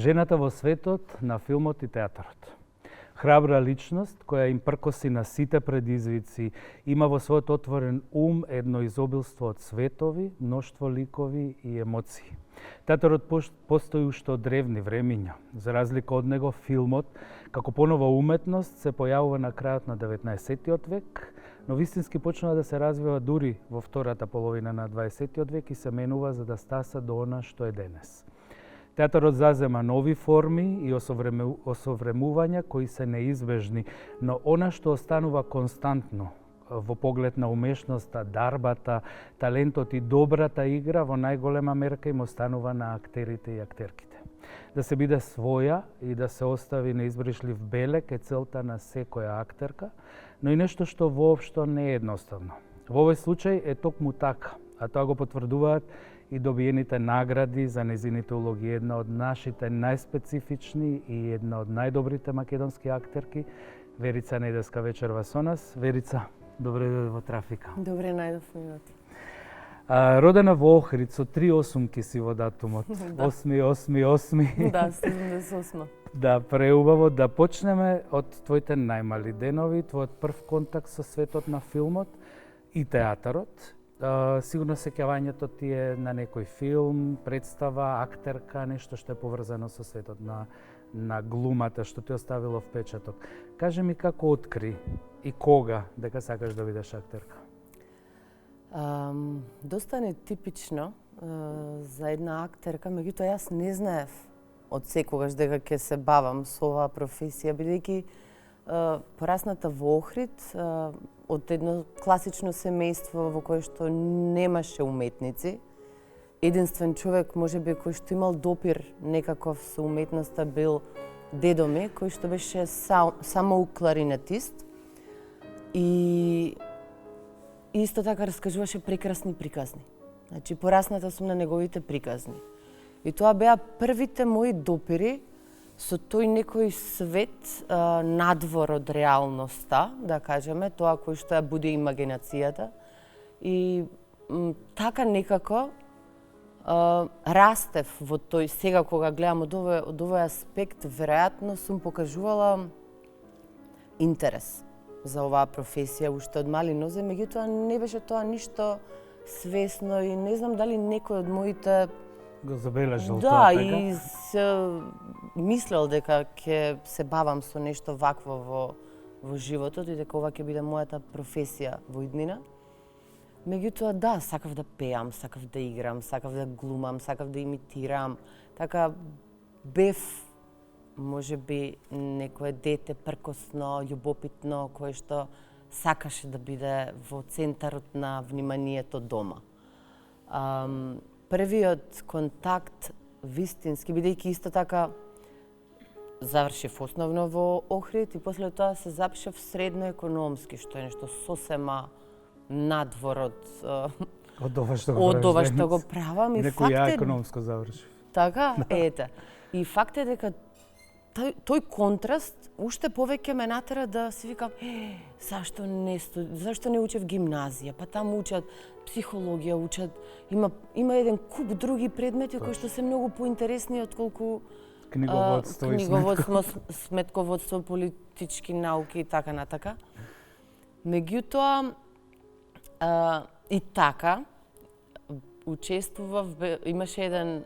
Жената во светот на филмот и театарот. Храбра личност која им пркоси на сите предизвици, има во својот отворен ум едно изобилство од светови, мноштво ликови и емоции. Театарот постои уште од древни времиња. За разлика од него, филмот, како понова уметност, се појавува на крајот на 19. век, но вистински почнува да се развива дури во втората половина на 20. век и се менува за да стаса до она што е денес. Театарот зазема нови форми и осовремувања кои се неизбежни, но она што останува константно во поглед на умешноста, дарбата, талентот и добрата игра во најголема мерка им останува на актерите и актерките. Да се биде своја и да се остави неизбришлив белег е целта на секоја актерка, но и нешто што воопшто не е едноставно. Во овој случај е токму така, а тоа го потврдуваат и добиените награди за незините улоги. Една од нашите најспецифични и една од најдобрите македонски актерки, Верица Недеска вечерва со нас. Верица, добре дојде во Трафика. Добре најдов минути. Родена во Охрид, со 3 осумки си во датумот. 8. Да, 78. Да, преубаво да почнеме од твоите најмали денови, твојот прв контакт со светот на филмот и театарот. Сигурно сеќавањето ти е на некој филм, представа, актерка, нешто што е поврзано со светот на глумата, што ти оставило впечаток. Кажи ми како откри и кога дека сакаш да бидеш актерка? Доста нетипично за една актерка, меѓутоа јас не знаев од секогаш дека ќе се бавам со оваа професија, бидејќи порасната во Охрид, од едно класично семејство во кое што немаше уметници. Единствен човек, можеби, кој што имал допир некаков со уметноста бил дедо ми, кој што беше само кларинетист. И исто така раскажуваше прекрасни приказни. Значи, порасната сум на неговите приказни. И тоа беа првите мои допири со тој некој свет надвор од реалноста, да кажеме, тоа кој што ја буди имагинацијата. И така некако растев во тој, сега кога гледам од овој аспект, веројатно сум покажувала интерес за оваа професија уште од мали нозе, меѓутоа не беше тоа ништо свесно и не знам дали некој од моите го забележал тоа, така? Да, и мислел дека ќе се бавам со нешто вакво во животот и дека ова ќе биде мојата професија во иднина. Меѓутоа, да, сакав да пеам, сакав да играм, сакав да глумам, сакав да имитирам. Така бев, можеби, некое дете пркосно, љубопитно, кое што сакаше да биде во центарот на вниманието дома. Првиот контакт вистински, бидејќи исто така завршив основно во Охрид и после тоа се запишав средно економски, што е нешто сосема надвор од ова што го правам. И некој ја економско завршив. Така, ете. И факт е дека тој контраст уште повеќе ме натера да си викам зашто не учев гимназија, па таму учат психологија, учат има еден куп други предмети кои што се многу поинтересни отколку книговодство, сметководство, политички науки и така натака. Меѓутоа и така учествував, имаше еден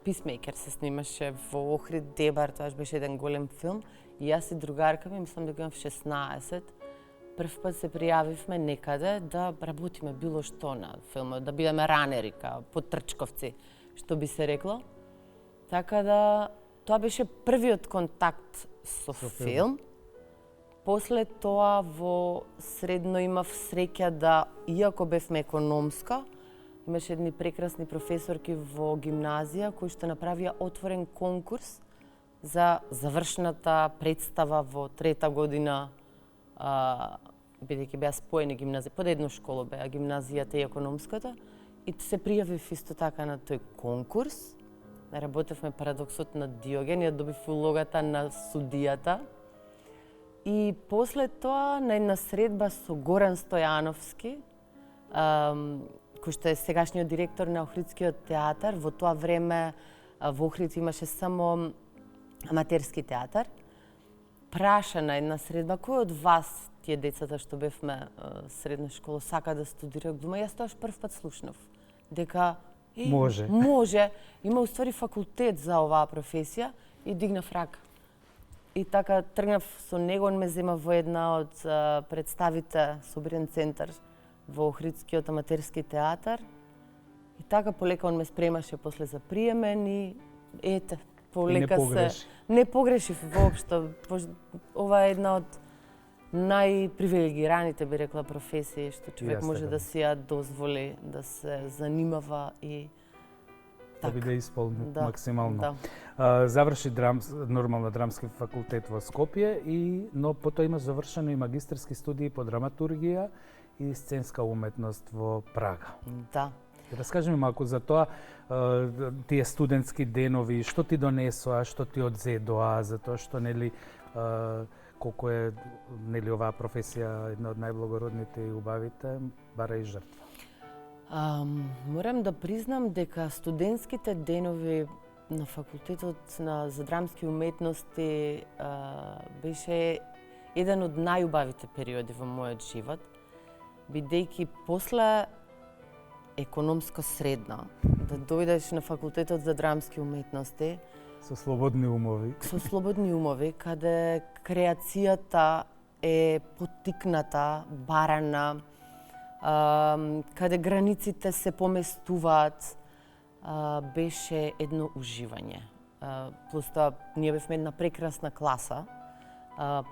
Писмейкер се снимаше во Охрид, Дебар, тоа беше еден голем филм. И јас и другарка ми, мислам дека имам 16, прв пат се пријавивме некаде да работиме било што на филмот, да бидеме ранери, потрчковци, што би се рекло. Така да, тоа беше првиот контакт со филм. После тоа во средно имав среќа да, иако бевме економска, имаше едни прекрасни професорки во гимназија кои што направија отворен конкурс за завршната представа во трета година, бидејќи беа споени гимназија, под едно школо беа гимназијата и економската, и се пријавив исто така на тој конкурс. Работевме Парадоксот на Диоген, ја добив улогата на судијата. И после тоа на една средба со Горан Стојановски, кој што е сегашниот директор на Охридскиот театар, во тоа време во Охрид имаше само аматерски театар, праша на една средба, кој од вас, тие децата што бевме средна школа, сака да студира глума? Јас тоаш прв пат слушнав дека може. Има уствари факултет за оваа професија и дигнав рака. И така тргнав со него, он ме зема во една од представите Собирен центар во Охридскиот аматерски театар. И така полека он ме спремаше после за приемен и ете, полека не погрешив воопшто. Ова е една од најпривилегираните, би рекла, професии што човек може да си ја дозволи да се занимава и да биде исполнет максимално. Да. Заврши нормално драмски факултет во Скопје, но потоа има завршено и магистерски студии по драматургија и сценска уметност во Прага. Да. Раскажи ми малку за тоа, тие студентски денови, што ти донесоа, што ти одзедоа, за тоа што нели колку е нели оваа професија една од најблагородните и убавите, бара и жртва. Морам да признам дека студентските денови на факултетот за драмски уметности беше еден од најубавите периоди во мојот живот, бидејќи после економска средна да дојдеш на факултетот за драмски уметности со слободни умови, каде креацијата е поттикната, барана, каде границите се поместуваат, беше едно уживање. Плюс тоа, ние бевме една прекрасна класа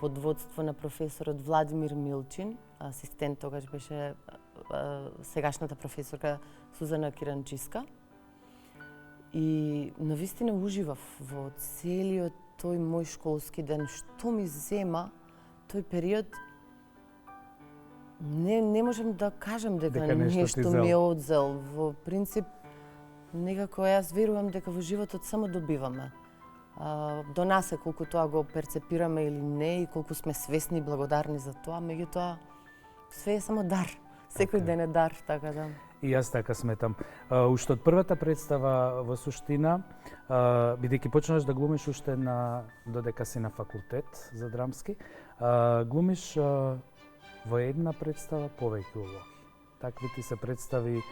под водство на професорот Владимир Милчин, асистент тогаш беше сегашната професорка Сузана Киранчиска. И навистина уживав во целиот тој мој школски ден. Што ми зема тој период, не можам да кажам дека нешто ми е одзел. Во принцип, некако јас верувам дека во животот само добиваме. До нас е колку тоа го перцепираме или не и колку сме свесни и благодарни за тоа, меѓутоа све е само дар. Секој ден е дар, така да. И јас така сметам. Уште од првата представа во суштина, бидејќи почнаш да глумиш уште додека си на факултет за драмски, глумиш во една представа повеќе улоги. Такви ти се представи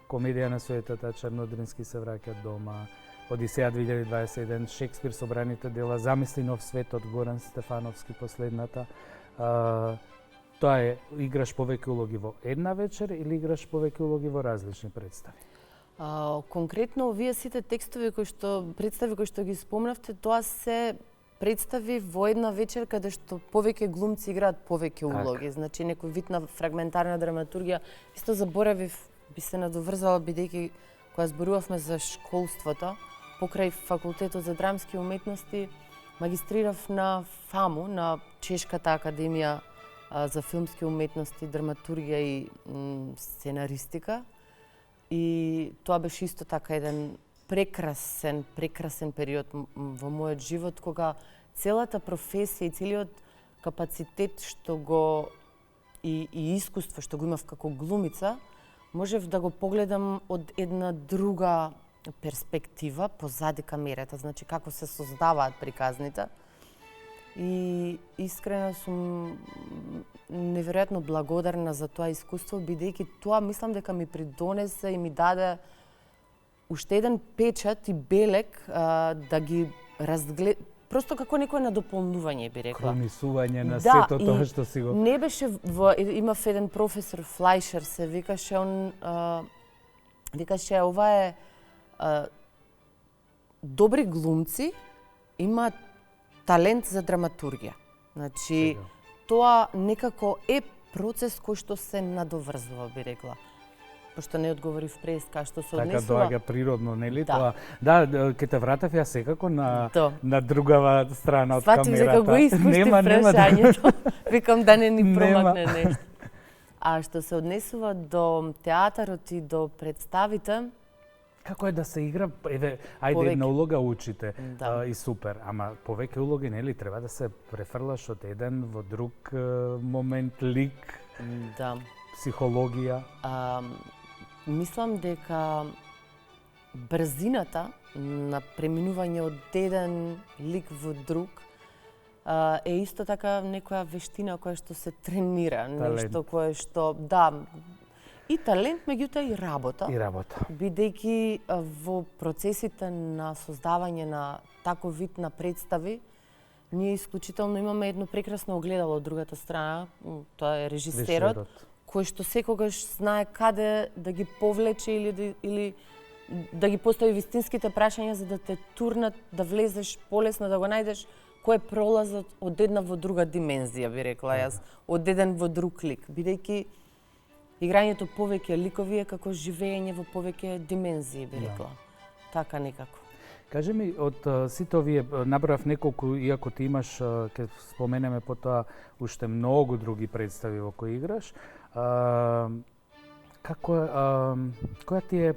Комедија на суетата, Чернодрински се враќа дома, Одисеја 2021, Шекспир собраните дела, Замисли нов свет од Горан Стефановски последната. Тоа е, играш повеќе улоги во една вечер или играш повеќе улоги во различни представи? Конкретно овие сите текстови кои што ги спомнавте, тоа се представи во една вечер каде што повеќе глумци играат повеќе улоги. Значи некој вид на фрагментарна драматургија. Исто заборавив, би се надоврзала бидејќи кога зборувавме за школството, покрај факултетот за драмски уметности, магистрирав на ФАМУ, на Чешката академија за филмски уметности, драматургија и сценаристика. И тоа беше исто така еден прекрасен период во мојот живот, кога целата професија и целиот капацитет што го и искуство што го имав како глумица, можев да го погледам од една друга перспектива позади камерата, значи како се создаваат приказните. И искрено сум неверојатно благодарна за тоа искуство, бидејќи тоа мислам дека ми придонесе и ми даде уште еден печат и белег да ги разгледам, просто како некое надополнување, би рекла. Кронисување на сето тоа што си го... Не беше имав еден професор Флајшер, се викаше, викаше ова е добри глумци имаат талент за драматургија. Значи, тоа некако е процес кој што се надоврзува, би рекла. Пошто не одговорив преска, што се така однесува... доаѓа природно, нели? Да. Тоа, да, ќе те вратев ја секако на другава страна од Сватив камерата. дека го испуштив прашањето. Викам да не ни промакне нешто. А што се однесува до театарот и до представите, како е да се игра, еве, ајде една улога учите и супер, ама повеќе улоги, нели, треба да се префрлаш од еден во друг момент, лик, психологија. Мислам дека брзината на преминување од еден лик во друг е исто така некоја вештина која што се тренира, нешто кое што, и талент, меѓутоа и работа. И работа. Бидејќи во процесите на создавање на таков вид на представи, ние исклучително имаме едно прекрасно огледало од другата страна, тоа е режисерот, кој што секогаш знае каде да ги повлече или да ги постави вистинските прашања за да те турнат, да влезеш полесно, да го најдеш кој е пролазот од една во друга димензија, би рекла јас, од еден во друг лик, бидејќи играњето повеќе ликови е како живење во повеќе димензии, би рекла. Така некако. Кажи ми, од сите овие, набрав неколку, иако ти имаш, ќе споменеме потоа, уште многу други представи во кои играш, која ти е,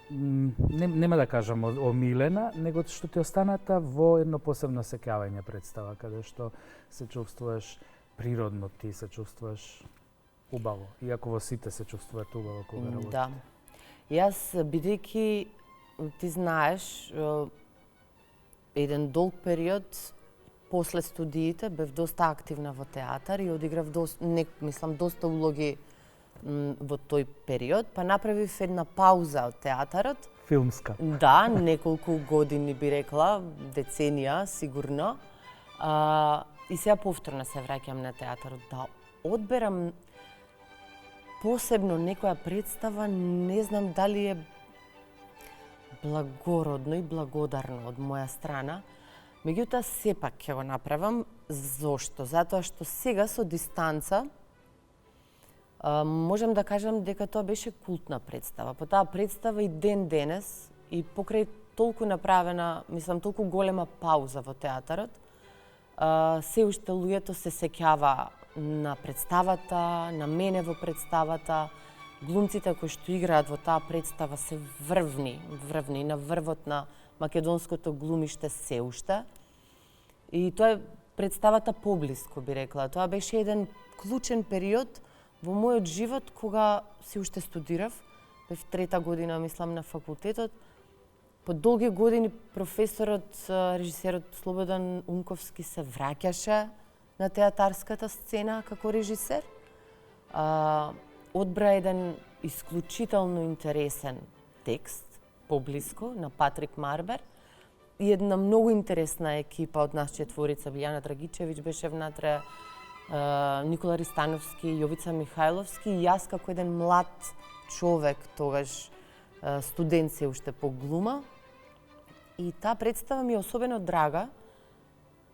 нема да кажам омилена, него што ти останата во едно посебно сеќавање представа, каде што се чувствуваш природно, ти се чувствуваш убаво, иако во сите се чувствуваат убаво кога работите. Да. Јас, бидејќи, ти знаеш, еден долг период после студиите бев доста активна во театар и одиграв доста улоги во тој период, па направив една пауза од театарот. Филмска. Да, неколку години би рекла, деценија сигурно. И сега повторно се враќам на театарот да одберам посебно некоја представа, не знам дали е благородно и благодарно од моја страна. Меѓутоа, сепак ќе го направам. Зошто? Затоа што сега со дистанца можам да кажам дека тоа беше култна представа. По таа представа и ден денес и покрај толку направена, мислам, толку голема пауза во театарот, се уште луѓето се сеќава на представата, на мене во представата, глумците кои што играат во таа представа се врвни на врвот на македонското глумиште се уште. И тоа е представата поблиско, би рекла. Тоа беше еден клучен период во мојот живот кога си уште студирав, бев трета година, мислам, на факултетот. По долги години професорот, режисерот Слободан Унковски се враќаше на театарската сцена како режисер. Одбра еден исклучително интересен текст, поблиско, на Патрик Марбер. И една многу интересна екипа од нас четворица, Билјана Драгичевиќ беше внатре, Никола Ристановски, Јовица Михајловски и јас како еден млад човек, тогаш студент се уште по глума. И таа представа ми е особено драга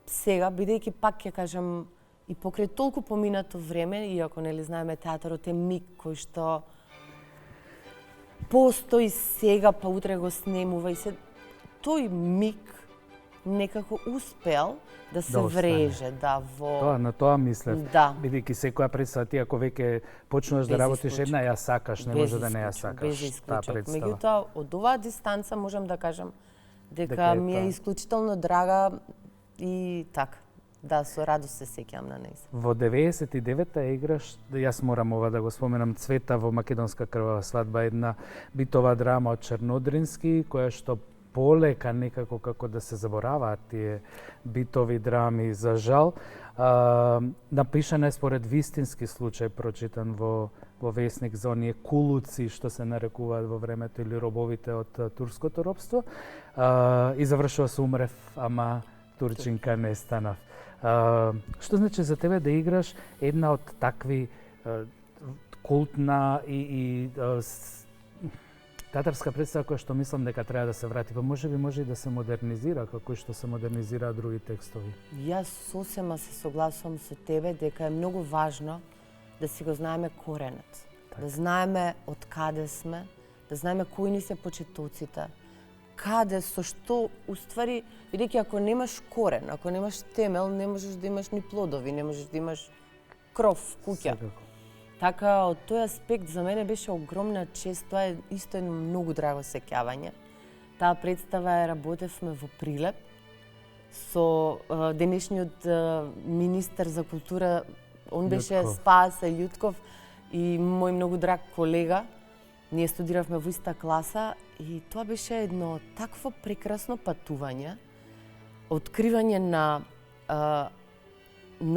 сега, бидејќи пак ќе кажам и покрај толку поминато време, иако нели знаеме театарот е миг кој што постои сега, па утре го снемува и се тој миг некако успел да се вреже, во... На тоа мислев. Да. Бидејќи секоја представа ти ако веќе почнуваш да работиш една, ја сакаш, не може да не ја сакаш таа представа. Меѓутоа, од оваа дистанца можам да кажам дека ми е исклучително драга и така. Да, со радост се сеќавам на нејза. Во 99-та играш, јас морам ова да го споменам, Цвета во Македонска крвава свадба, една битова драма од Чернодрински, која што полека некако како да се забораваат тие битови драми, за жал. Напишана е според вистински случај, прочитан во весник за оние кулуци што се нарекуваат во времето или робовите од турското робство. И завршува со умрев, ама турчинка не станав. Што значи за тебе да играш една од такви култна и театарска представа која што мислам дека треба да се врати, па може и да се модернизира како што се модернизираат други текстови. Јас сосема се согласувам со тебе дека е многу важно да си го знаеме коренот. Да знаеме од каде сме, да знаеме кои ни се почетоците, каде, со што, уствари, бидејќи ако немаш корен, ако немаш темел, не можеш да имаш ни плодови, не можеш да имаш кров, куќа. Секако. Така, од тој аспект за мене беше огромна чест, тоа е исто едно многу драго сеќавање. Таа представа ја работевме во Прилеп со денешниот министер за култура, он беше Љутков. Спасе Љутков и мој многу драг колега. Ние студиравме во иста класа и тоа беше едно такво прекрасно патување, откривање на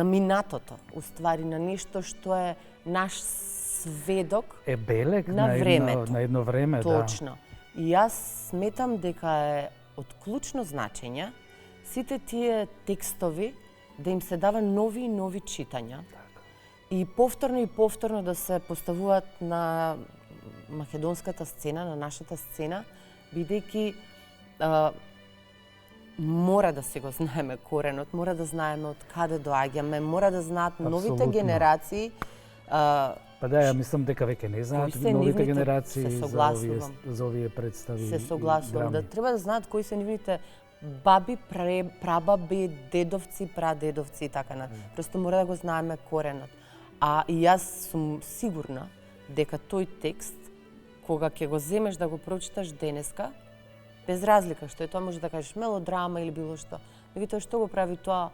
минатото, уствари на нешто што е наш сведок Е белег на времето. на едно време, Точно. И јас сметам дека е од клучно значење сите тие текстови да им се дава нови и нови читања. И повторно да се поставуваат на македонската сцена, на нашата сцена, бидејќи мора да се го знаеме коренот, мора да знаеме од каде доаѓаме, мора да знаат новите Апсолутно. генерации. Па да, ја мислам дека веќе не знаат Кои се новите нивните- генерации се согласувам. за овие представи. Се и согласувам драми. да треба да знаат кои се нивните баби, прабаби, дедовци, прадедовци и така на. Просто мора да го знаеме коренот. А и јас сум сигурна дека тој текст кога ќе го земеш да го прочиташ денеска, без разлика што е тоа, може да кажеш мелодрама или било што. Меѓутоа што го прави тоа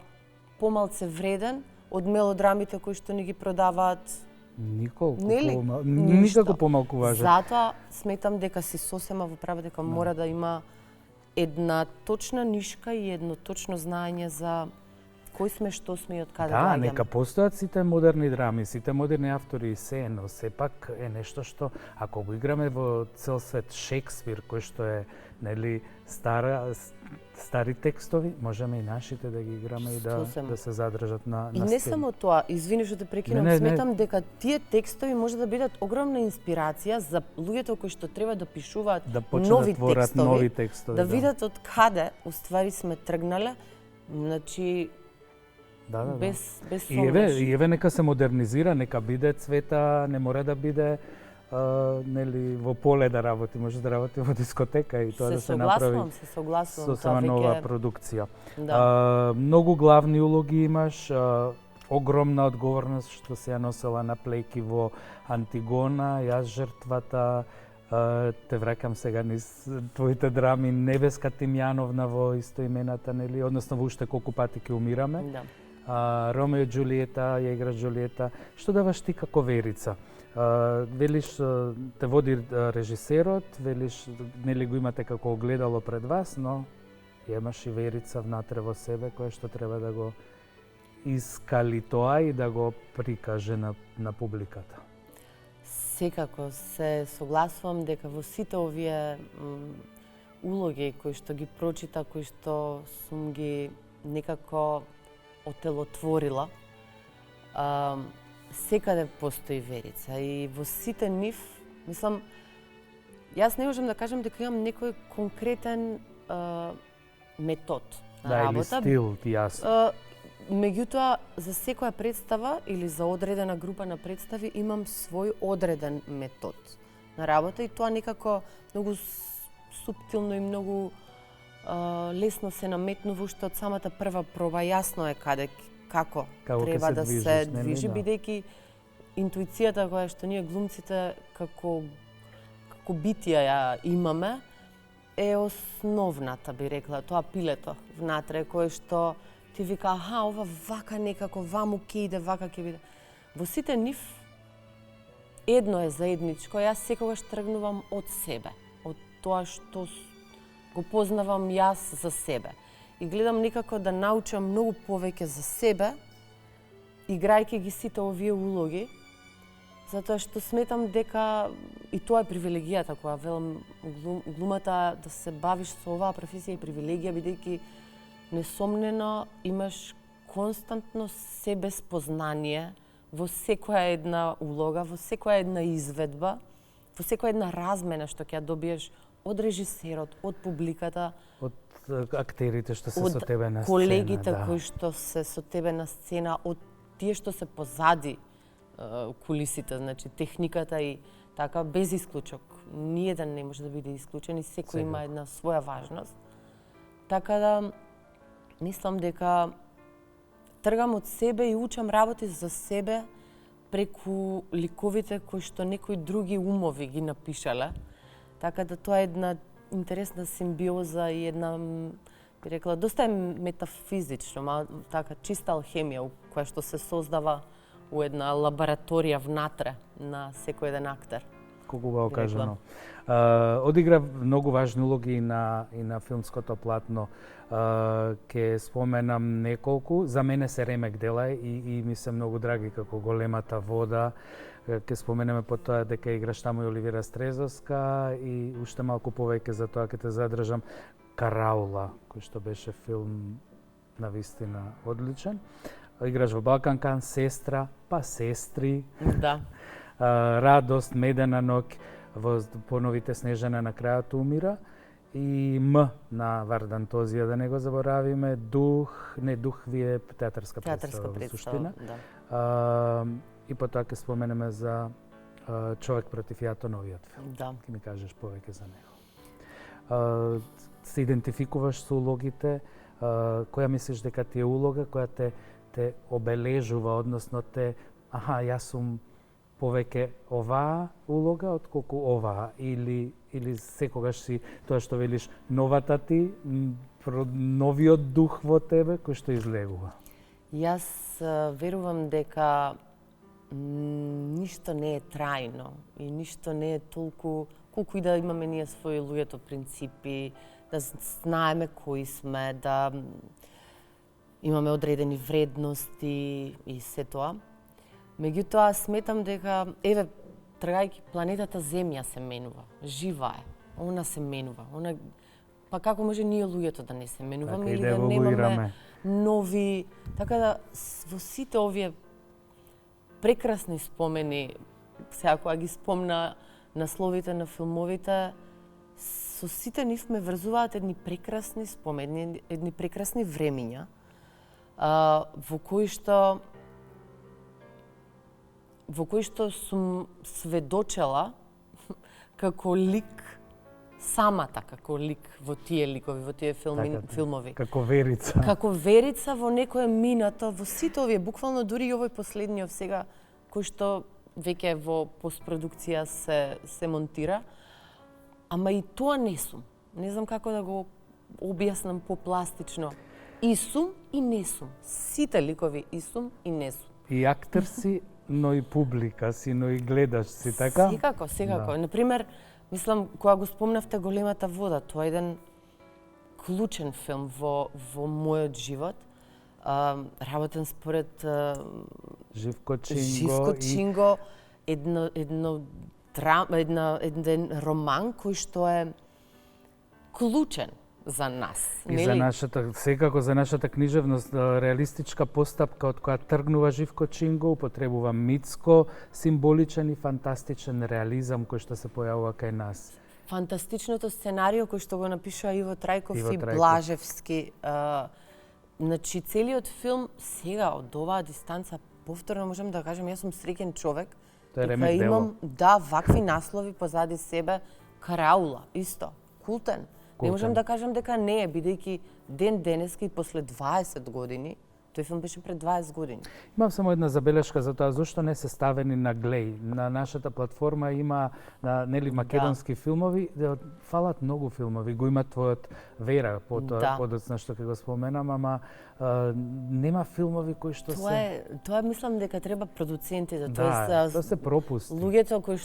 помалце вреден од мелодрамите кои што ни ги продаваат. Николку Нели? никако помалку важат. Затоа сметам дека си сосема во права дека мора да има една точна нишка и едно точно знаење за кој сме, што сме и од каде Да, доаѓаме. нека постојат сите модерни драми, сите модерни автори и се, но сепак е нешто што ако го играме во цел свет Шекспир, кој што е нели стари текстови, можеме и нашите да ги играме и Сосема. да се задржат на И не сцена. само тоа, извини што те прекинам, Не. сметам дека тие текстови може да бидат огромна инспирација за луѓето кои што треба да пишуваат Да почнат нови да творат текстови, нови текстови. да видат од каде уствари сме тргнале, значи Да. без И сомнеш. еве нека се модернизира, нека биде Цвета, не мора да биде нели во поле да работи, може да работи во дискотека и тоа да се направи се согласувам, сосема нова продукција. Да. Многу главни улоги имаш, огромна одговорност што се ја носела на плејки во Антигона, јас жртвата, те враќам сега низ твоите драми, Небеска Тимјановна во истоимената, нели, односно во уште колку пати ќе умираме. Да. Ромео и Џулиета, ја игра Џулиета. Што даваш ти како Верица? Велиш, те води режисерот, велиш, нели го имате како огледало пред вас, но имаш и Верица внатре во себе, која што треба да го искали тоа и да го прикаже на публиката. Секако се согласувам дека во сите овие улоги кои што ги прочита, кои што сум ги некако отелотворила, секаде постои Верица и во сите нив, мислам, јас не можам да кажам дека имам некој конкретен метод на Да, или работа. стил, јасно. Меѓутоа, за секоја представа или за одредена група на представи имам свој одреден метод на работа и тоа некако многу суптилно и многу лесно се наметнува уште од самата прва проба. Јасно е како Како ќе треба се да движиш, се нели? движи, Да. бидејќи интуицијата која што ние глумците како битија ја имаме е основната, би рекла, тоа пилето внатре кое што ти вика, аха, ова вака некако, ваму ќе иде, вака ќе биде. Во сите нив едно е заедничко, јас секогаш тргнувам од себе, од тоа што го познавам јас за себе. И гледам некако да научам многу повеќе за себе, играјќи ги сите овие улоги, затоа што сметам дека и тоа е привилегијата која велам глумата да се бавиш со оваа професија е привилегија, бидејќи несомнено имаш константно себеспознание во секоја една улога, во секоја една изведба во секоја една размена што ќе ја добиеш од режисерот, од публиката, од актерите што се од со тебе на сцена, колегите да. кои што се со тебе на сцена, од тие што се позади кулисите, значи техниката и така без исклучок. Ниеден не може да биде исклучен и секој има една своја важност. Така да мислам дека тргам од себе и учам работи за себе преку ликовите кои што некои други умови ги напишале. Така да тоа е една интересна симбиоза и една, би рекла, доста е метафизично, така чиста алхемија која што се создава у една лабораторија внатре на секој еден актер. Колку убаво кажано. Одигра многу важни улоги и на филмското платно. Ке споменам неколку. За мене се ремек дела и ми се многу драги како Големата вода. Ке споменеме потоа дека играш таму и Оливера Стрезовска и уште малку повеќе за тоа ке те задржам Караула, кој што беше филм навистина одличен. Играш во Балканкан, Сестра, па Сестри. Да. Радост, Медена ноќ, во Поновите Снежана на крајот умира и М на Вардан Тозија, да не го заборавиме, Дух ви е театарска представа во суштина. Да. И потоа ќе споменеме за Човек против јато, новиот филм. Да. Ќе ми кажеш повеќе за него. Се идентификуваш со улогите, која мислиш дека ти е улога која те обележува, односно јас сум повеќе оваа улога отколку оваа, или секогаш си тоа што велиш новата ти, новиот дух во тебе кој што излегува? Јас верувам дека ништо не е трајно и ништо не е толку, колку и да имаме ние своји луѓето принципи, да знаеме кои сме, да имаме одредени вредности и се тоа. Меѓутоа, сметам дека, тргајќи планетата Земја се менува, жива е, она се менува. Па како може ние луѓето да не се менуваме или да немаме нови... Така да, во сите овие прекрасни спомени, сега кога ги спомна насловите на филмовите, со сите нив ме врзуваат едни прекрасни спомени, едни прекрасни времиња, во кои што сум сведочела како лик, самата како лик во тие ликови, во тие филмови. Како верица. Како верица во некое минато, во сите овие, буквално дури и овој последниот сега, кој што веќе во постпродукција се монтира, ама и тоа не сум. Не знам како да го објаснам попластично. И сум и не сум. Сите ликови и сум и не сум. И актер си, но и публика си, но и гледаш си, така? Секако. Да. Например, мислам, кога го спомнавте Големата вода, тоа е еден клучен филм во мојот живот. Работен според Живко Чинго, еден роман кој што е клучен за нас. И за нашата, секако за нашата книжевност, реалистичка постапка од која тргнува Живко Чинго, употребува митско, символичен и фантастичен реализам кој што се појавува кај нас. Фантастичното сценарио кој што го напишува Иво Трајков и Блажевски. Значи, целиот филм сега од оваа дистанца, повторно можам да кажам, јас сум среќен човек. Тоа е ремек дело. Имам, вакви наслови позади себе. Караула, исто, култен. Не можам да кажам дека не е, бидејќи ден денеска и после 20 години, тој филм беше пред 20 години. Имам само една забелешка за тоа, зошто не се ставени на Глеј. На нашата платформа има македонски филмови, фалат многу филмови, го има твојот Вера, подоцна што ќе го споменам, ама нема филмови кои што Тоа мислам дека треба продуцентите, тоа се пропусти. Луѓето кои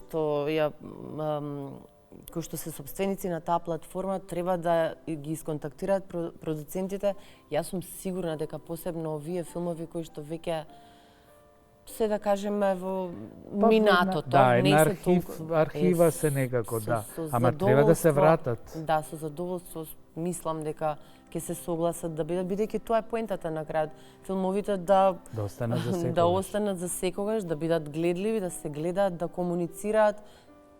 што се собственици на таа платформа треба да ги исконтактираат продуцентите. Јас сум сигурна дека посебно овие филмови кои што веќе се да кажеме во минатото, не се толку архива се некако, ама треба да се вратат. Да, со задоволство мислам дека ќе се согласат да бидат, бидејќи тоа е поентата на крајот. Филмовите да останат за секогаш, да бидат гледливи, да се гледаат, да комуницираат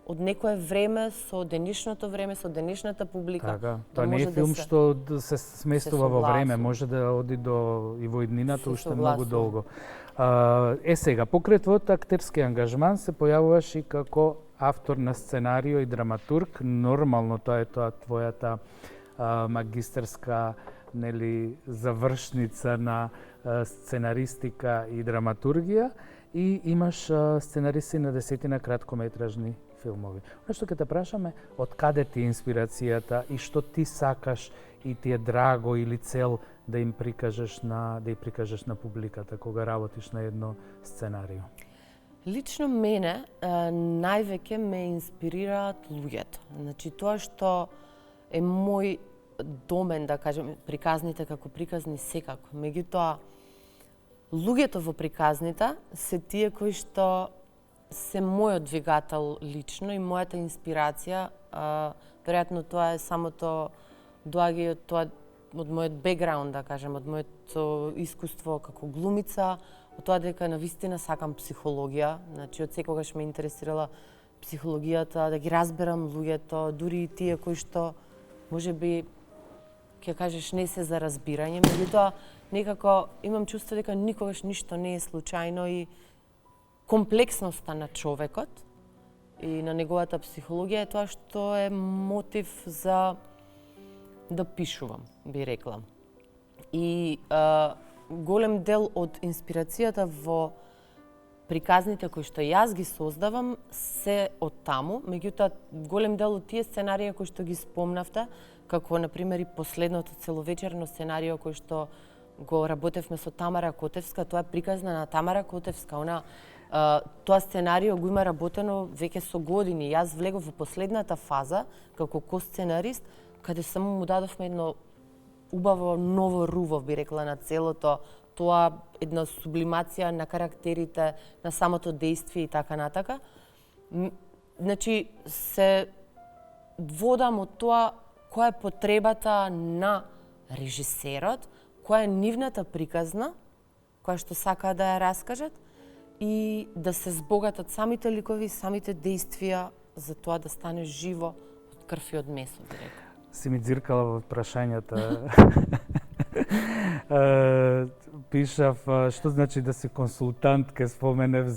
од некое време, со денешното време, со денешната публика. Така, да тоа не е може филм се- што се сместува во време, согласувам. може да оди и во иднината Се уште многу согласувам. долго. Сега, покрај твојот актерски ангажман се појавуваш и како автор на сценарио и драматург. Нормално тоа е твојата магистерска завршница на сценаристика и драматургија и имаш сценаристи на десетина краткометражни филмови. Она што ќе те прашаме, од каде ти е инспирацијата и што ти сакаш и ти е драго или цел да им прикажеш на публиката кога работиш на едно сценарио? Лично мене највеќе ме инспирираат луѓето. Значи тоа што е мој домен, да кажем, приказните како приказни секако. Меѓутоа, луѓето во приказните се тие кои што се мојот двигател лично и мојата инспирација. Веројатно тоа е самото доаѓа од мојот бекграунд, да кажем, од моето искуство како глумица, од тоа дека навистина сакам психологија, значи од секогаш ме интересирала психологијата, да ги разберам луѓето, дури и тие кои што можеби ќе кажеш не се за разбирање, меѓутоа некако имам чувство дека никогаш ништо не е случајно и комплексноста на човекот и на неговата психологија е тоа што е мотив за да пишувам, би рекла. И голем дел од инспирацијата во приказните кои што јас ги создавам се од таму, меѓутоа голем дел од тие сценарии кои што ги спомнавте, како на пример и последното целовечерно сценарио кој што го работевме со Тамара Котевска, тоа е приказна на Тамара Котевска. Она тоа сценарио го има работено веќе со години. Јас влегов во последната фаза како ко-сценарист, каде само му дадовме едно убаво ново руво, би рекла, на целото тоа, една сублимација на карактерите, на самото действие и така натака. Значи, се водам од тоа која е потребата на режисерот, која е нивната приказна, која што сакаат да ја раскажат, и да се збогатат самите ликови, самите действија, за тоа да стане живо од крв и од месо, би рекла. Си ми дзиркала во прашањата. Пишав, што значи да си консултант, ке споменев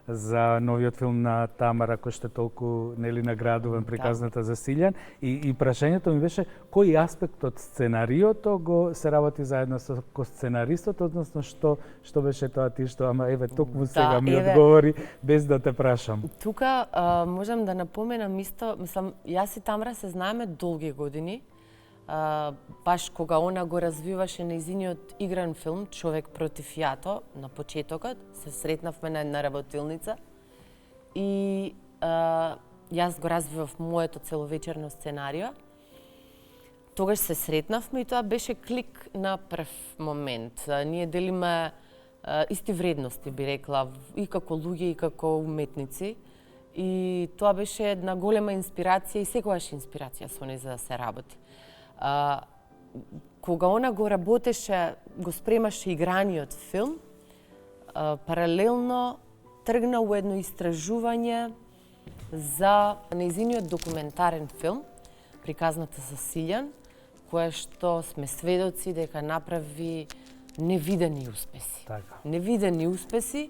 за новиот филм на Тамара, кој што е толку наградуван, приказната за Силјан. И прашањето ми беше кој аспект од сценариото го се работи заедно со сценаристот, односно што беше тоа ти што, ама еве токму сега ми одговори без да те прашам. Тука можам да напоменам исто, мислам, јас и Тамара се знаеме долги години. Баш кога она го развиваше нејзиниот игран филм Човек против јато, на почетокот, се сретнавме на една работилница и јас го развивав моето целовечерно сценарио. Тогаш се сретнавме и тоа беше клик на прв момент. Ние делиме исти вредности, би рекла, и како луѓе, и како уметници. И тоа беше една голема инспирација и секогаш инспирација со неј за да се работи. Кога она го работеше, го спремаше играниот филм, паралелно тргна во едно истражување за нејзиниот документарен филм, Приказната за Силјан, која што сме сведоци дека направи невидени успеси. Така. Невидени успеси.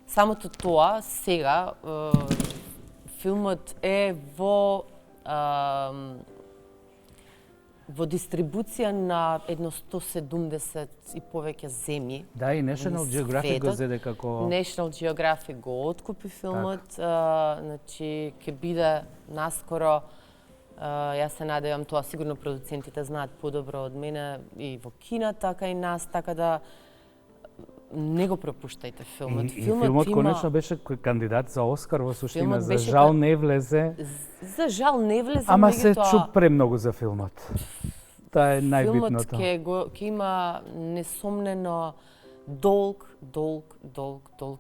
Самото тоа, сега, филмот е во дистрибуција на едно 170 и повеќе земји. Да, и National Geographic го зеде како... National Geographic го откупи филмот, значи ќе биде наскоро. Јас се надевам, тоа сигурно продуцентите знаат подобро од мене и во кино, така и нас, така да не го пропуштајте филмот. И филмот конечно беше кандидат за Оскар во суштина, за жал не влезе. За жал не влезе, ама се чу премногу за филмот. Тоа е најбитното. Филмот ќе има несомнено долг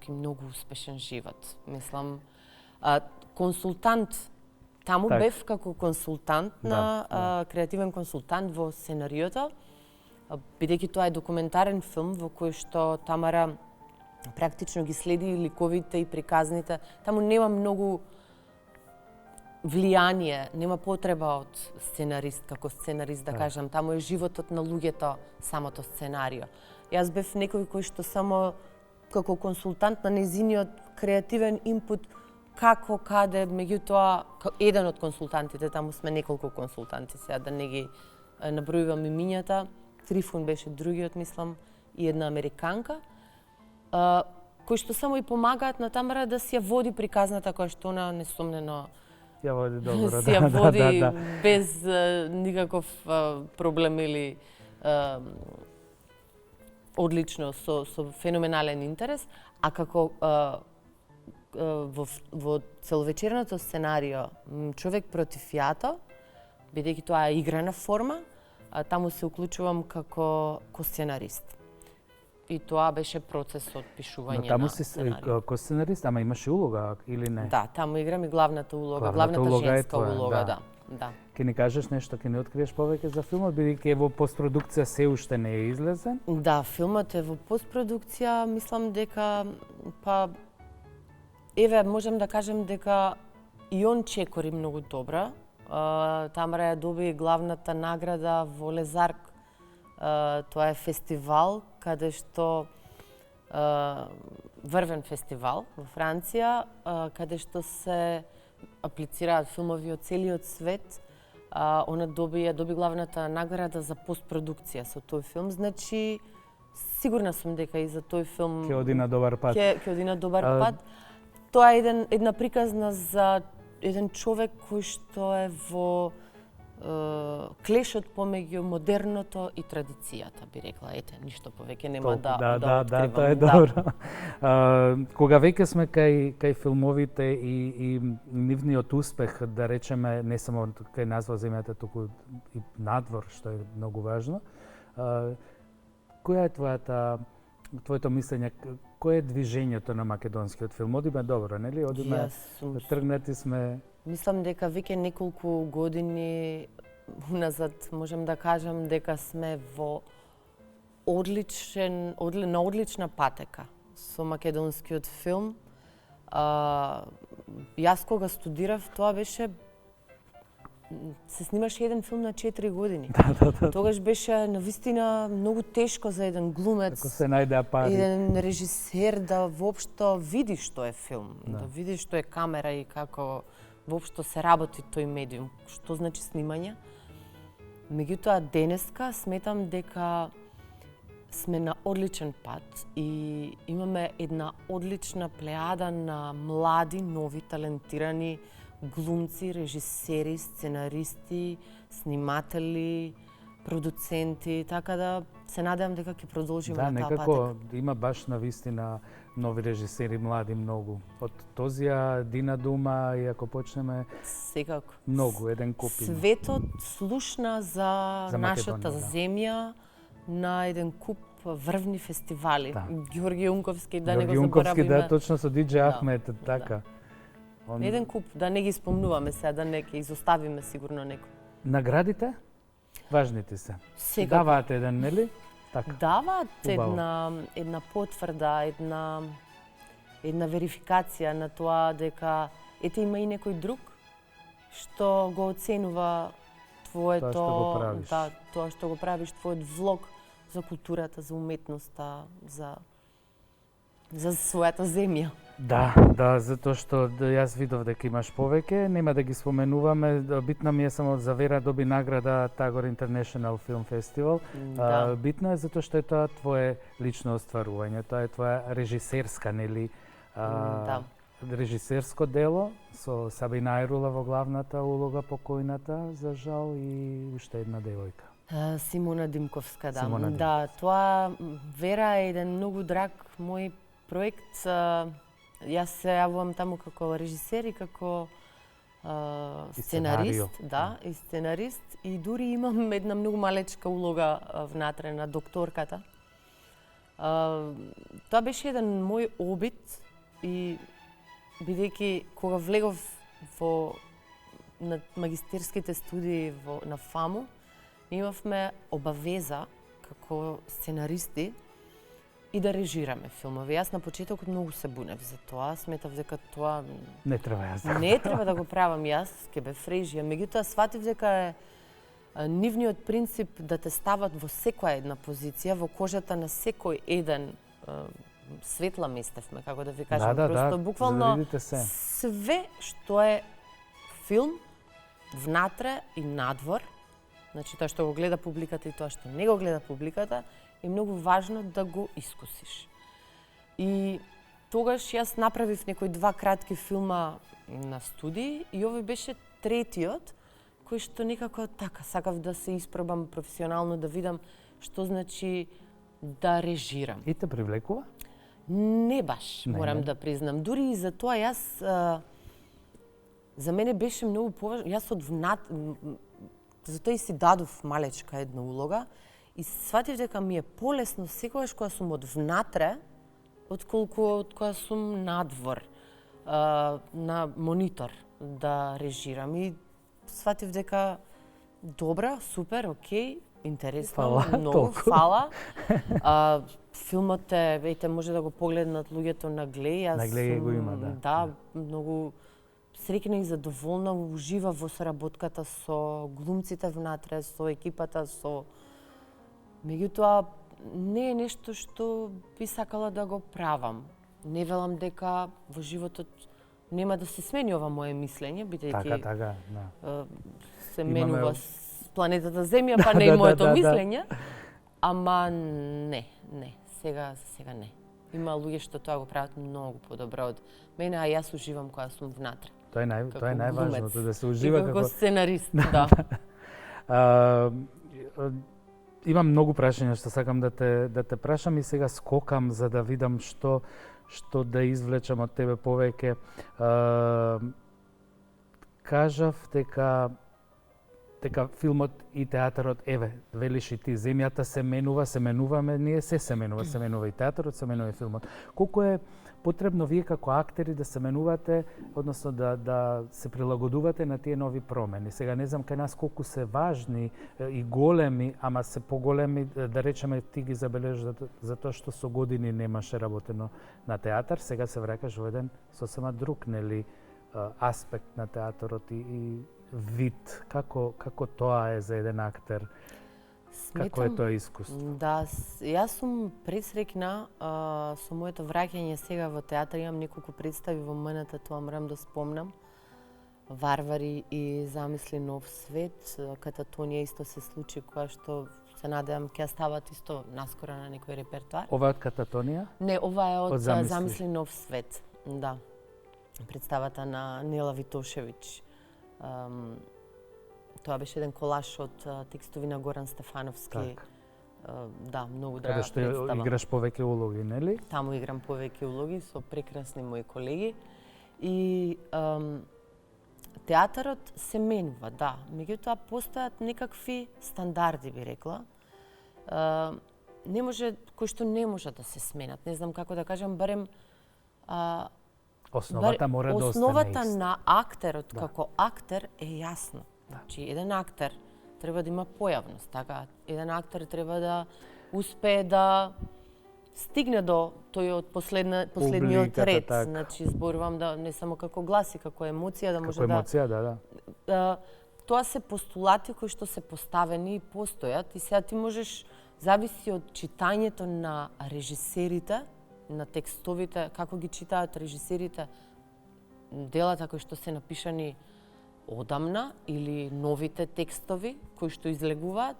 и многу успешен живот. Мислам, консултант, таму бев како консултант на креативен консултант во сценариото, бидејќи тоа е документарен филм во кој што Тамара практично ги следи ликовите и приказните. Таму нема многу влијание, нема потреба од сценарист, како сценарист да кажам, таму е животот на луѓето, самото сценарио. Јас бев некој кој што само како консултант на незиниот креативен инпут, како, каде, меѓутоа, еден од консултантите, таму сме неколку консултанти, сега да не ги набројувам имињата, Трифун беше другиот, мислам, и една американка, кои што само и помагаат на Тамара да си ја води приказната, која што она несомнено ја води добро, си ја води без никаков проблем или одлично, со феноменален интерес, а како во целовечерното сценарио Човек против јато, бидејќи тоа е играна форма, таму се уклучувам како сценарист. И тоа беше процес од пишување на сценарио. Но таму си како сценарист, ама имаш улога или не? Да, таму играм и главната женска улога, да. Ке ни кажеш нешто, ке ни откриеш повеќе за филмот, бидејќи е во постпродукција, се уште не е излезен? Да, филмот е во постпродукција, мислам дека можам да кажем дека и он чекори многу добра. Тамара ја доби главната награда во Лезарк. Тоа е фестивал каде што врвен фестивал во Франција, каде што се аплицираат филмови од целиот свет. Она доби главната награда за постпродукција со тој филм. Значи, сигурна сум дека и за тој филм ќе оди на добар пат. Ќе оди на добар пат. Тоа е една приказна за еден човек кој што е во клешот помеѓу модерното и традицијата, би рекла. Ете, ништо повеќе нема да откривам. Да, тоа е добро. Кога веќе сме кај филмовите и нивниот успех, да речеме, не само кај нас во земјата, туку и надвор, што е многу важно, која е твоето мислење, кое е движењето на македонскиот филм? Одиме добро, нели? Одиме, тргнати сме... Мислам дека веќе неколку години уназад можам да кажам дека сме во на одлична патека со македонскиот филм. Јас кога студирав, тоа беше се снимаше еден филм на 4 години. Тогаш беше навистина многу тешко за еден глумец, како се најдеа пари, еден режисер да воопшто види што е филм, да види што е камера и како воопшто се работи тој медиум, што значи снимање. Меѓутоа, денеска сметам дека сме на одличен пат и имаме една одлична плејада на млади, нови, талентирани глумци, режисери, сценаристи, сниматели, продуценти, така да се надевам дека ќе продолжиме на таа патека. Да, некако има баш навистина нови режисери, млади многу. Од Тозија, Дина Дума, и ако почнеме... Секако. Многу, еден куп има. Светот слушна за нашата земја на еден куп врвни фестивали. Ѓорги Унковски, да не го заборавиме. Да, точно со Диџе Ахмет, така. Еден куп, да не ги спомнуваме сега, да не ги изоставиме сигурно некој. Наградите? Важните се. Секако. Даваат еден, нели? Така. Даваат една потврда, една верификација на тоа дека ете има и некој друг што го оценува твоето, тоа што го правиш, твојот влог за културата, за уметноста, за својата земја. Да, затоа што јас видов дека имаш повеќе, нема да ги споменуваме. Битна ми е само за Вера доби награда Тагор International Film Festival. Битно е затоа што е тоа твое лично остварување, тоа е твоја режисерска, нели? Режисерско дело со Сабина Ајрула во главната улога, покојната, за жал, и уште една девојка. Симона Димковска, да. Симона Да, тоа Вера е еден многу драг мој проект. Јас се јавувам таму како режисер и како сценарист, и сценарист, и дури имам една многу малечка улога внатре на докторката. Тоа беше еден мој обид и бидејќи кога влегов на магистерските студии на ФАМУ, имавме обавеза како сценаристи и да режираме филмови. Јас на почетокот многу се бунев за тоа, сметав дека тоа Не треба јас да го не треба да го правам јас, ќе бе фрежија. Меѓутоа сватив дека е нивниот принцип да те стават во секоја една позиција, во кожата на секој еден светла местевме, како да ви кажам, просто буквално за да видите се. Све што е филм внатре и надвор, значи тоа што го гледа публиката и тоа што не го гледа публиката, е многу важно да го искусиш. И тогаш јас направив некои 2 кратки филма на студии и овој беше третиот кој што некако така сакав да се испробам професионално, да видам што значи да режирам. И те привлекува? Не баш, морам да признам. Дури и за тоа јас за мене беше многу поважно. Јас од затоа и си дадов малечка една улога и сватив дека ми е полесно секогаш кога сум од внатре, отколку од кога сум надвор на монитор да режирам. И сватив дека добра, супер, окей, интересно, многу, фала. Филмот е, веќе може да го погледнат луѓето на Глеј. На Глеј го има, да. Да, многу среќна и задоволна, ужива во соработката со глумците внатре, со екипата, со... Меѓутоа, не е нешто што би сакала да го правам. Не велам дека во животот нема да се смени ова моje мислење, бидејќи Така, се менува планетата Земја, па не и моето мислење. Ама не, сега не. Има луѓе што тоа го прават многу подобро од мене, а јас уживам кога сум внатре. Тоа е најважното, да се ужива како сценарист, да. Имам многу прашања што сакам да те прашам и сега скокам за да видам што да извлечам од тебе повеќе. Кажав дека филмот и театарот, еве, велиш и ти, земјата се менуваме, ние се менува и театарот, се менува и филмот. Колку е потребно вие како актери да се менувате, односно да се прилагодувате на тие нови промени? Сега не знам кај нас колку се важни и големи, ама се поголеми, да речеме ти ги забележиш за тоа што со години немаше работено на театар, сега се враќаш во еден сосема друг, нели, аспект на театарот и вид, како тоа е за еден актер, како е тоа искуство? Да, јас сум пресреќна со моето враќање сега во театар. Имам неколку представи во МНТ, тоа морам да спомнам. Варвари и Замисли нов свет. Кататонија исто се случи, која што се надевам ќе стават исто наскоро на некој репертоар. Ова е од Кататонија? Не, ова е од Замисли нов свет. Да. Представата на Нела Витошевиќ. Тоа беше еден колаж од текстови на Горан Стефановски. Да, многу драга представа. Каде што играш повеќе улоги, нели? Таму играм повеќе улоги со прекрасни мои колеги. И театарот се менува, да. Меѓутоа постојат некакви стандарди, би рекла. Не може, кои што не може да се сменат. Не знам како да кажам, барем основата мора да остане иста. Основата на актерот како актер е јасно. Значи, еден актер треба да има појавност, така? Еден актер треба да успее да стигне до тој последниот ред. Значи, зборувам да не само како глас и како емоција, да може како емоција, да. Тоа се постулати кои што се поставени и постојат и сега ти можеш, зависи од читањето на режисерите, на текстовите, како ги читаат режисерите, делата кои што се напишани одамна или новите текстови кои што излегуваат,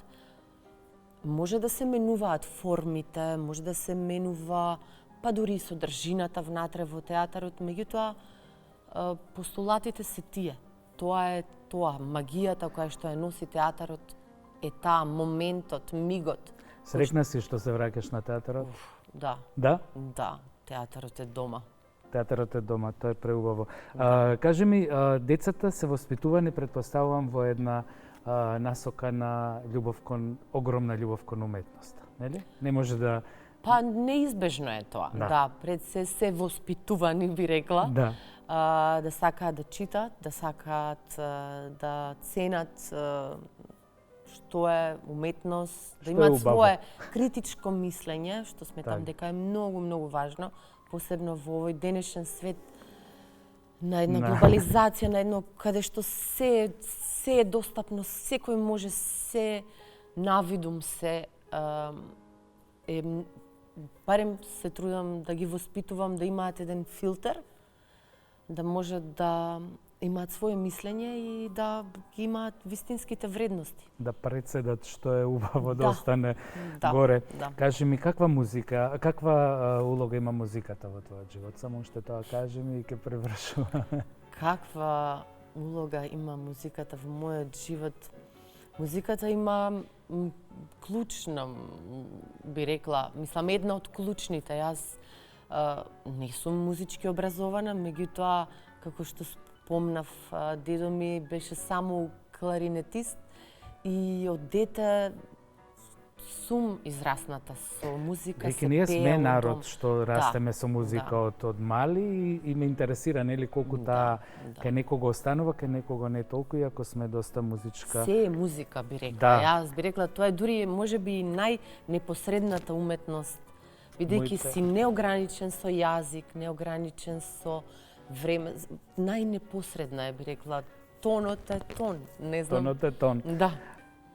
може да се менуваат формите, може да се менува па дури и содржината внатре во театарот, меѓутоа постулатите се тие. Тоа е тоа, магијата која што ја носи театарот е таа моментот, мигот. Среќна си што се враќаш на театарот? Да. Да? Да, театарот е дома. Театарот е дома, тоа е преубаво. Кажи ми, децата се воспитувани, предпоставувам, во една насока на огромна љубов кон уметноста, нели? Не може да... Па неизбежно е тоа. Да, пред се воспитувани, би рекла. Да. Да сакаат да читат, да сакаат да ценат што е уметност, да Што е имаат убаво. свое критичко мислење, што сметам Так. дека е многу важно, посебно во овој денешен свет на една Да. глобализација, на едно каде што се е достапно, секој може се навидум се барем се трудам да ги воспитувам да имаат еден филтер, да може да имаат свое мислење и да ги имаат вистинските вредности. Да председат што е убаво да Да. остане Да, горе. да. Кажи ми каква улога има музиката во твојот живот? Само уште тоа кажи ми и ќе превршуваме. Каква улога има музиката во мојот живот? Музиката има клучна, би рекла, мислам една од клучните. Јас не сум музички образована, меѓутоа како што спомнав, дедо ми беше само кларинетист и од дете сум израсната со музика, Веќе се ние пее сме во народ дом. што растеме со музика од мали и ме интересира нели колку таа кај некого останува, кај некого не толку, иако сме доста музичка. Се е музика, би рекла. Да. Јас би рекла, тоа е дури можеби најнепосредната уметност, бидејќи си неограничен со јазик, неограничен со време, најнепосредна е, би рекла. Тонот е тон, не знам. Тонот е тон. Да.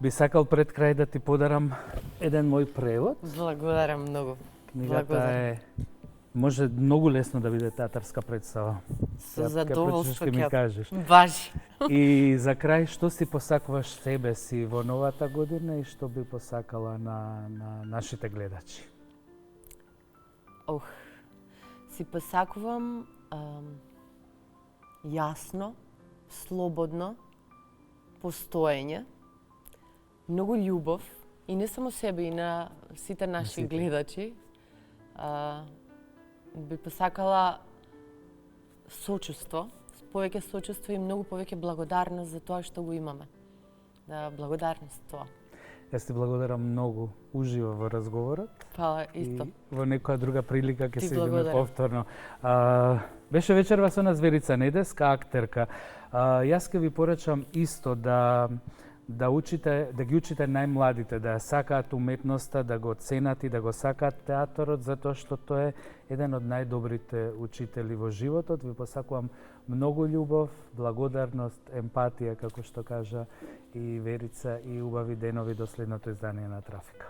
Би сакал пред крај да ти подарам еден мој превод. Благодарам многу. Книгата е може многу лесно да биде театарска представа. Со задоволство ми кажеш. Важи. И за крај, што си посакуваш себе си во новата година и што би посакала на нашите гледачи? Си посакувам јасно, слободно постоење, многу љубов и не само себе, и на сите наши гледачи. Би посакала сочувство, повеќе сочувство и многу повеќе благодарност за тоа што го имаме. Благодарност тоа. Јас ти благодарам многу уживо во разговорот. Па, исто. И во некоја друга прилика ќе Ти се видиме благодарам. повторно. Беше вечерва со нас Верица Недеска, актерка. Јас ќе ви порачам исто да ги учите најмладите, да ја сакаат уметноста, да го ценат и да го сакаат театарот, затоа што тоа е еден од најдобрите учители во животот. Ви посакувам многу љубов, благодарност, емпатија, како што кажа и Верица, и убави денови до следното издание на Трафика.